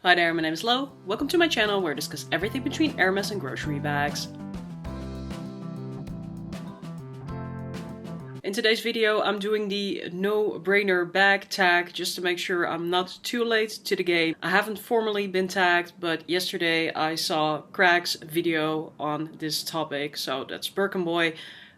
Hi there, my name is Lo. Welcome to my channel where I discuss everything between Hermes and grocery bags. In today's video, I'm doing the no-brainer bag tag just to make sure I'm not too late to the game. I haven't formally been tagged, but yesterday I saw Craig's video on this topic, so that's Birkin Boy,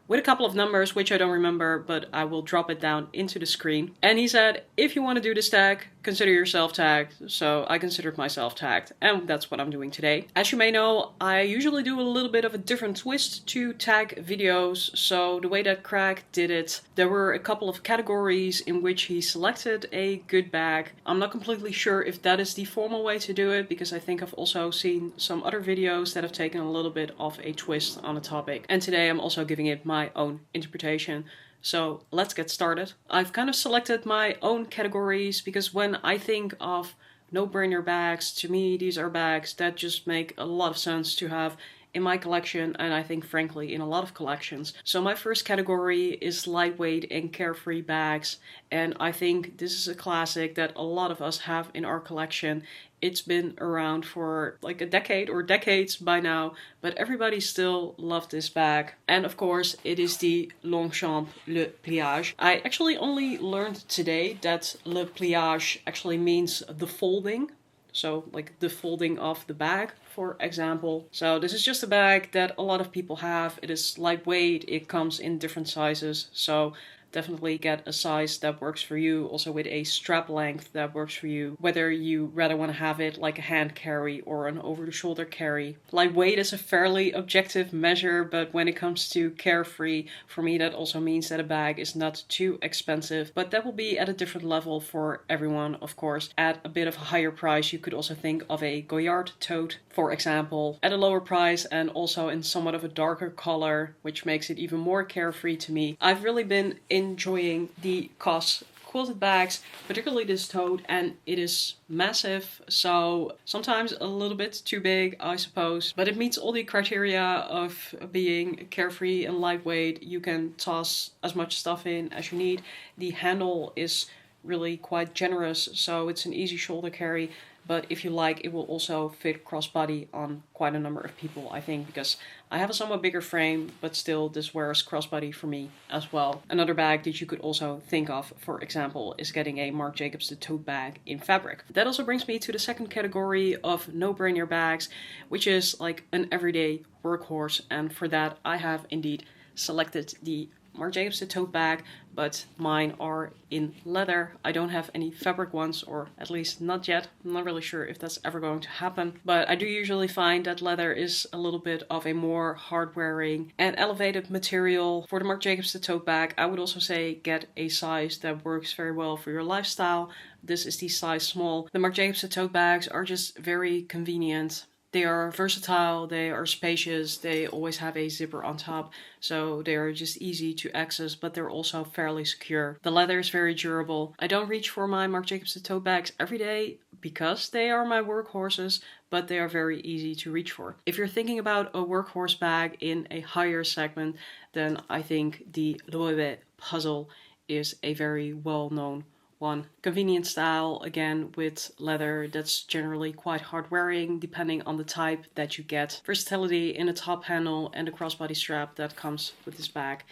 with a couple of numbers which I don't remember, but I will drop it down into the screen. And he said, if you want to do this tag, consider yourself tagged. So I considered myself tagged, and that's what I'm doing today. As you may know, I usually do a little bit of a different twist to tag videos. So the way that Craig did it, there were a couple of categories in which he selected a good bag. I'm not completely sure if that is the formal way to do it, because I think I've also seen some other videos that have taken a little bit of a twist on a topic. And today I'm also giving it my own interpretation. So let's get started. I've kind of selected my own categories because when I think of no-brainer bags, to me these are bags that just make a lot of sense to have in my collection, and I think frankly in a lot of collections. So my first category is lightweight and carefree bags, and I think this is a classic that a lot of us have in our collection. It's been around for like a decade or decades by now, but everybody still loved this bag. And of course, it is the Longchamp Le Pliage. I actually only learned today that Le Pliage actually means the folding. So like the folding of the bag, for example. So this is just a bag that a lot of people have. It is lightweight, it comes in different sizes. So definitely get a size that works for you, also with a strap length that works for you, whether you rather want to have it like a hand carry or an over-the-shoulder carry. Lightweight is a fairly objective measure, but when it comes to carefree, for me that also means that a bag is not too expensive, but that will be at a different level for everyone, of course. At a bit of a higher price, you could also think of a Goyard tote, for example, at a lower price and also in somewhat of a darker color, which makes it even more carefree to me. I've really been enjoying the COS quilted bags, particularly this tote, and it is massive, so sometimes a little bit too big, I suppose, but it meets all the criteria of being carefree and lightweight. You can toss as much stuff in as you need. The handle is really quite generous, so it's an easy shoulder carry. But if you like, it will also fit crossbody on quite a number of people, I think, because I have a somewhat bigger frame, but still this wears crossbody for me as well. Another bag that you could also think of, for example, is getting a Marc Jacobs the tote bag in fabric. That also brings me to the second category of no-brainer bags, which is like an everyday workhorse. And for that, I have indeed selected the Marc Jacobs the tote bag, but mine are in leather. I don't have any fabric ones, or at least not yet. I'm not really sure if that's ever going to happen, but I do usually find that leather is a little bit of a more hard-wearing and elevated material. For the Marc Jacobs the tote bag, I would also say get a size that works very well for your lifestyle. This is the size small. The Marc Jacobs the tote bags are just very convenient. They are versatile, they are spacious, they always have a zipper on top, so they are just easy to access, but they're also fairly secure. The leather is very durable. I don't reach for my Marc Jacobs tote bags every day because they are my workhorses, but they are very easy to reach for. If you're thinking about a workhorse bag in a higher segment, then I think the Loewe Puzzle is a very well-known one. Convenient style, again with leather that's generally quite hard wearing depending on the type that you get. Versatility in a top handle and a crossbody strap that comes with this bag.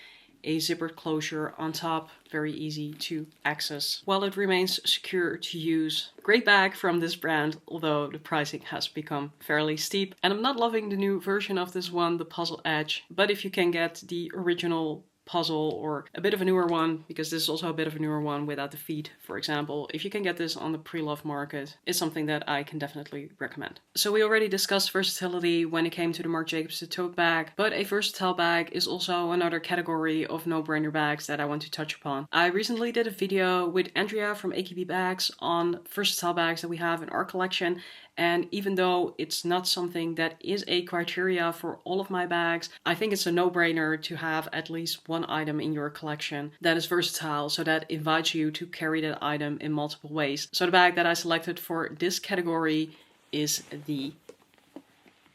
A zippered closure on top, very easy to access, while it remains secure to use. Great bag from this brand, although the pricing has become fairly steep. And I'm not loving the new version of this one, the Puzzle Edge, but if you can get the original Puzzle or a bit of a newer one, because this is also a bit of a newer one without the feet, for example, if you can get this on the pre-loved market, it's something that I can definitely recommend. So we already discussed versatility when it came to the Marc Jacobs tote bag, but a versatile bag is also another category of no-brainer bags that I want to touch upon. I recently did a video with Andrea from AKB Bags on versatile bags that we have in our collection, and even though it's not something that is a criteria for all of my bags, I think it's a no-brainer to have at least one item in your collection that is versatile, so that invites you to carry that item in multiple ways. So the bag that I selected for this category is the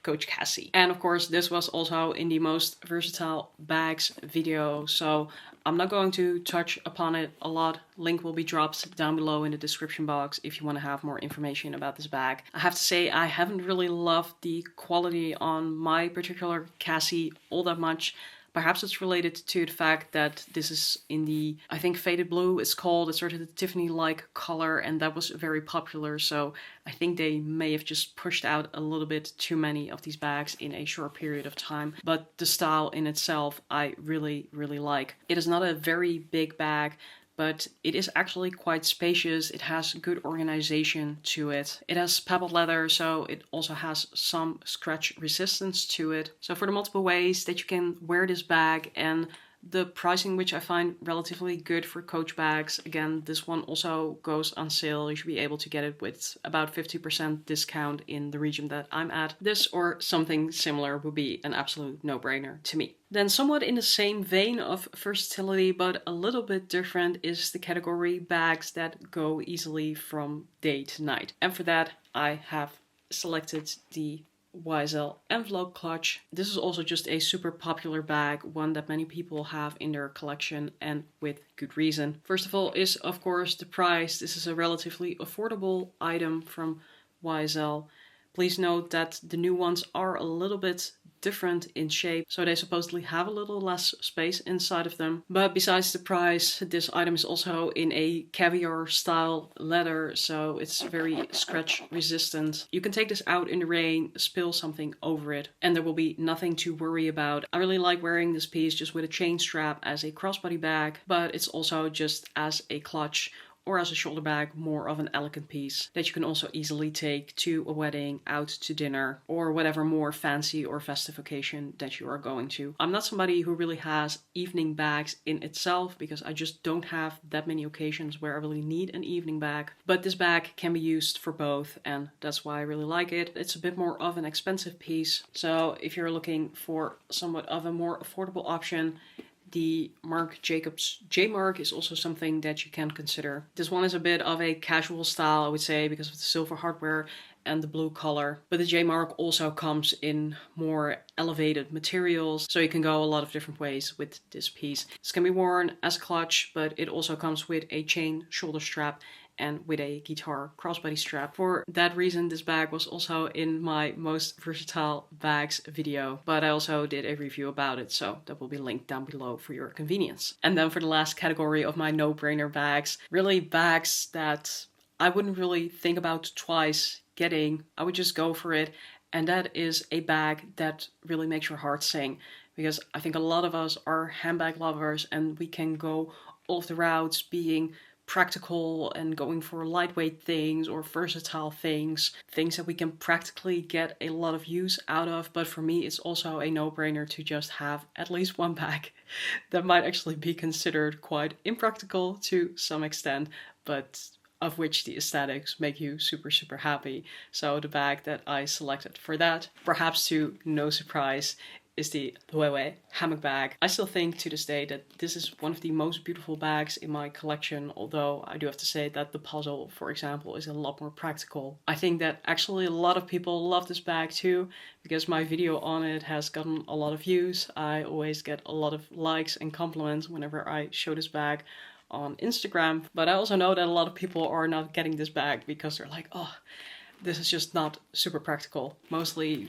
Coach Cassie. And of course, this was also in the most versatile bags video, so I'm not going to touch upon it a lot. Link will be dropped down below in the description box if you want to have more information about this bag. I have to say, I haven't really loved the quality on my particular Cassie all that much. Perhaps it's related to the fact that this is in the, I think Faded Blue it's called. It's sort of the Tiffany-like color, and that was very popular. So I think they may have just pushed out a little bit too many of these bags in a short period of time. But the style in itself, I really, really like. It is not a very big bag, but it is actually quite spacious. It has good organization to it. It has pebbled leather, so it also has some scratch resistance to it. So for the multiple ways that you can wear this bag and the pricing, which I find relatively good for Coach bags. Again, this one also goes on sale. You should be able to get it with about 50% discount in the region that I'm at. This or something similar would be an absolute no-brainer to me. Then somewhat in the same vein of versatility, but a little bit different, is the category bags that go easily from day to night. And for that, I have selected the YSL envelope clutch. This is also just a super popular bag, one that many people have in their collection, and with good reason. First of all is of course the price. This is a relatively affordable item from YSL. Please note that the new ones are a little bit different in shape, so they supposedly have a little less space inside of them. But besides the price, this item is also in a caviar style leather, so it's very scratch resistant. You can take this out in the rain, spill something over it, and there will be nothing to worry about. I really like wearing this piece just with a chain strap as a crossbody bag, but it's also just as a clutch or as a shoulder bag, more of an elegant piece that you can also easily take to a wedding, out to dinner, or whatever more fancy or festive occasion that you are going to. I'm not somebody who really has evening bags in itself because I just don't have that many occasions where I really need an evening bag. But this bag can be used for both, and that's why I really like it. It's a bit more of an expensive piece, so if you're looking for somewhat of a more affordable option, the Marc Jacobs J Mark is also something that you can consider. This one is a bit of a casual style, I would say, because of the silver hardware and the blue color. But the J Mark also comes in more elevated materials, so you can go a lot of different ways with this piece. This can be worn as a clutch, but it also comes with a chain shoulder strap and with a guitar crossbody strap. For that reason, this bag was also in my most versatile bags video, but I also did a review about it, so that will be linked down below for your convenience. And then for the last category of my no-brainer bags, really bags that I wouldn't really think about twice getting. I would just go for it, and that is a bag that really makes your heart sing, because I think a lot of us are handbag lovers and we can go all of the routes being practical and going for lightweight things or versatile things that we can practically get a lot of use out of. But for me, it's also a no-brainer to just have at least one bag that might actually be considered quite impractical to some extent, but of which the aesthetics make you super, super happy. So the bag that I selected for that, perhaps to no surprise, is the Loewe hammock bag. I still think to this day that this is one of the most beautiful bags in my collection, although I do have to say that the puzzle, for example, is a lot more practical. I think that actually a lot of people love this bag too, because my video on it has gotten a lot of views. I always get a lot of likes and compliments whenever I show this bag on Instagram, but I also know that a lot of people are not getting this bag because they're like, oh, this is just not super practical. Mostly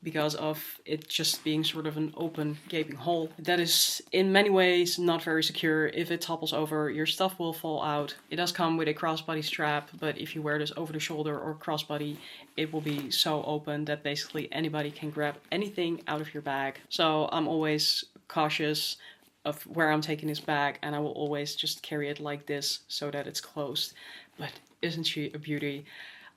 because of it just being sort of an open, gaping hole. That is in many ways not very secure. If it topples over, your stuff will fall out. It does come with a crossbody strap, but if you wear this over the shoulder or crossbody, it will be so open that basically anybody can grab anything out of your bag. So I'm always cautious of where I'm taking this bag, and I will always just carry it like this so that it's closed. But isn't she a beauty?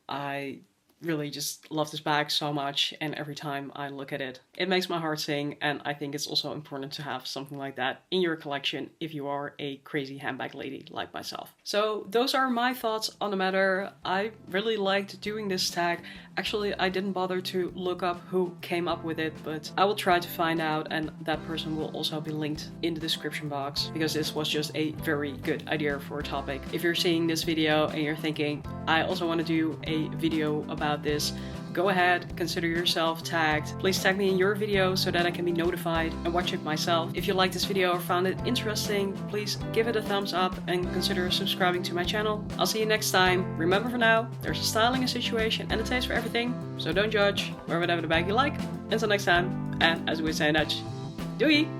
I really just love this bag so much, and every time I look at it, it makes my heart sing, and I think it's also important to have something like that in your collection if you are a crazy handbag lady like myself. So those are my thoughts on the matter. I really liked doing this tag. Actually, I didn't bother to look up who came up with it, but I will try to find out, and that person will also be linked in the description box, because this was just a very good idea for a topic. If you're seeing this video and you're thinking, I also want to do a video about this, go ahead, consider yourself tagged. Please tag me in your video so that I can be notified and watch it myself. If you liked this video or found it interesting, please give it a thumbs up and consider subscribing to my channel. I'll see you next time. Remember, for now, there's a style in a situation and a taste for everything, so don't judge, wear whatever the bag you like. Until next time, and as we say in Dutch, doei!